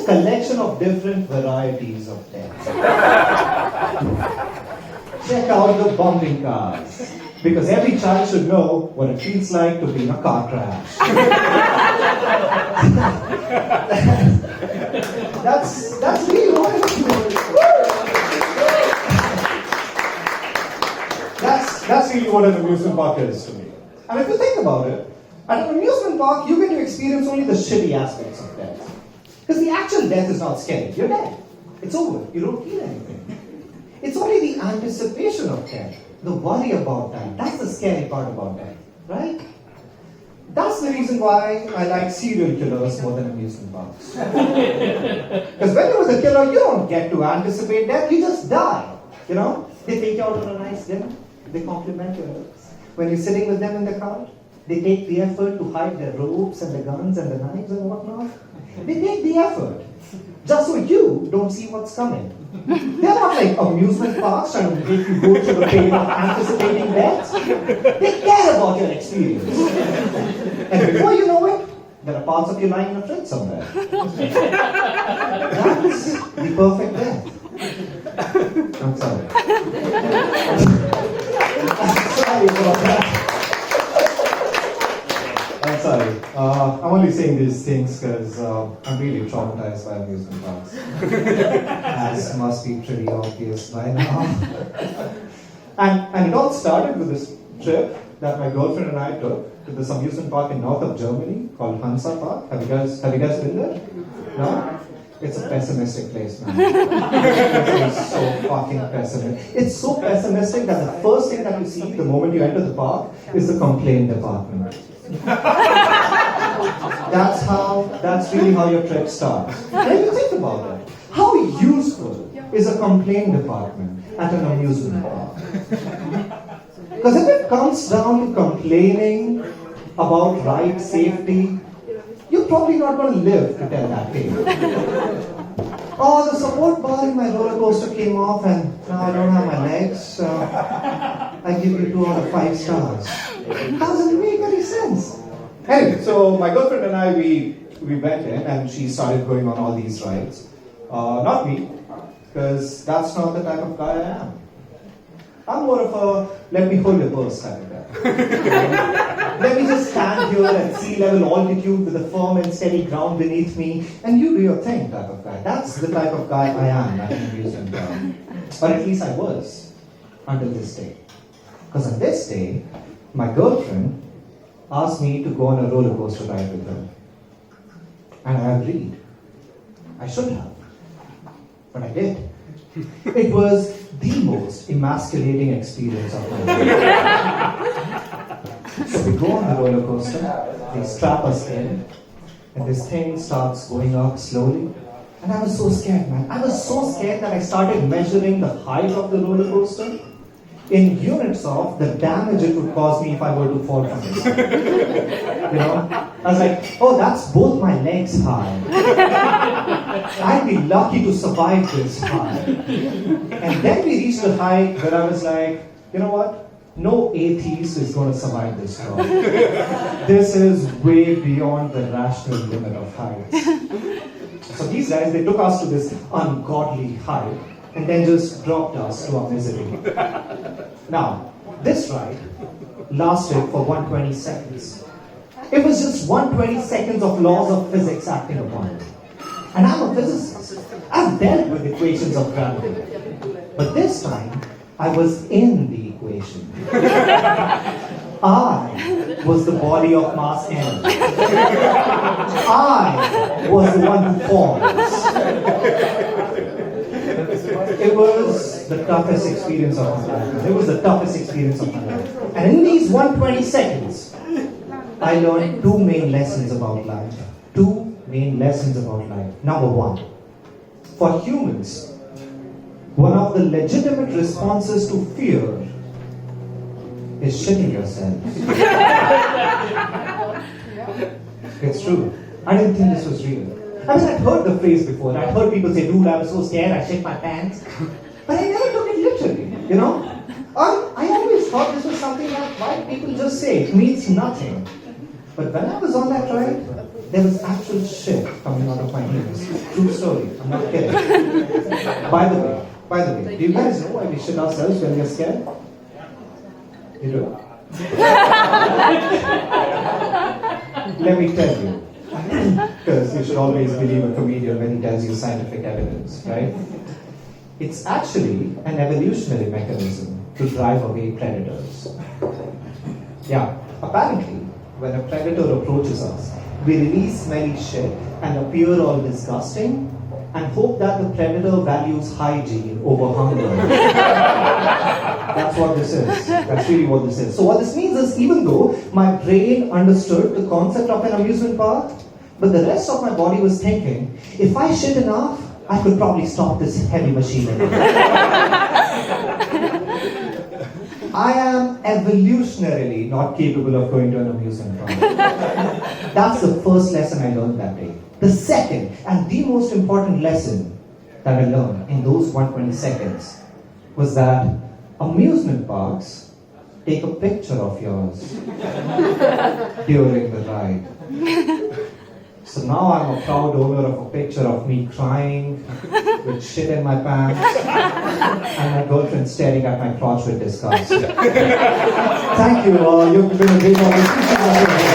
a collection of different varieties of death. Check out the bumping cars, because every child should know what it feels like to be in a car crash. That's really what it is. That's really what an amusement park is to me. And if you think about it, at an amusement park, you get to experience only the shitty aspects of death. Because the actual death is not scary. You're dead. It's over. You don't feel anything. It's only the anticipation of death, the worry about that. That's the scary part about death, right? That's the reason why I like serial killers more than amusement parks. Because when you're with a killer, you don't get to anticipate death, you just die. You know? They take you out on a nice dinner. They compliment your looks. When you're sitting with them in the car, they take the effort to hide their ropes and the guns and the knives and whatnot. They take the effort, just so you don't see what's coming. They're not like amusement parks trying to make you go through the pain of anticipating death. They care about your experience. And before you know it, there are parts of you lying in a fridge somewhere. That's the perfect death. I'm sorry. Sorry about that. I'm sorry. I'm only saying these things because I'm really traumatized by amusement parks. As must be pretty obvious by now. And it all started with this trip that my girlfriend and I took to this amusement park in north of Germany called Hansa Park. Have you guys been there? No? It's a pessimistic place, man. It's so fucking pessimistic. It's so pessimistic that the first thing that you see the moment you enter the park is the complaint department. That's really how your trip starts. When you think about it, how useful is a complaint department at an amusement park? Because if it comes down to complaining about ride safety, you're probably not going to live to tell that tale. Oh, the support bar in my roller coaster came off and now I don't have my legs, so I give you 2 out of 5 stars. Doesn't make any sense. Anyway, so my girlfriend and I, we went in and she started going on all these rides. Not me, because that's not the type of guy I am. I'm more of a let me hold your purse type of guy. Let me just stand here at sea level altitude with a firm and steady ground beneath me and you do your thing type of guy. That's the type of guy I am at an amusement park. Or at least I was until this day. Because on this day, my girlfriend asked me to go on a roller coaster ride with her. And I agreed. I should have. But I did. It was the most emasculating experience of my life. So we go on the roller coaster, they strap us in, and this thing starts going up slowly. And I was so scared, man. I was so scared that I started measuring the height of the roller coaster in units of the damage it would cause me if I were to fall from it. You know? I was like, oh, that's both my legs high. I'd be lucky to survive this high. And then we reached the height where I was like, you know what? No atheist is going to survive this drop. This is way beyond the rational limit of heights. So these guys, they took us to this ungodly height and then just dropped us to our misery. Now, this ride lasted for 120 seconds. It was just 120 seconds of laws of physics acting upon it. And I'm a physicist. I've dealt with equations of gravity. But this time, I was in the equation. I was the body of mass m. I was the one who falls. It was the toughest experience of my life. It was the toughest experience of my life. And in these 120 seconds, I learned 2 main lessons about life. 2 main lessons about life. Number 1, for humans, one of the legitimate responses to fear is shitting yourself. It's true. I didn't think this was real. I mean, I'd heard the phrase before. I'd heard people say, dude, I was so scared, I shit my pants. But I never took it literally, you know? I always thought this was something that white people just say. It means nothing. But when I was on that ride, there was actual shit coming out of my anus. True story. I'm not kidding. By the way, do you guys know why we shit ourselves when we're scared? You do? Let me tell you. Because you should always believe a comedian when he tells you scientific evidence, right? It's actually an evolutionary mechanism to drive away predators. Yeah, apparently, when a predator approaches us, we release smelly shit and appear all disgusting and hope that the predator values hygiene over hunger. That's what this is. That's really what this is. So what this means is, even though my brain understood the concept of an amusement park, but the rest of my body was thinking, if I shit enough, I could probably stop this heavy machinery. I am evolutionarily not capable of going to an amusement park. That's the first lesson I learned that day. The second and the most important lesson that I learned in those 120 seconds was that amusement parks take a picture of yours during the ride. So now I'm a proud owner of a picture of me crying with shit in my pants and my girlfriend staring at my crotch with disgust. Thank you. You've been a great audience.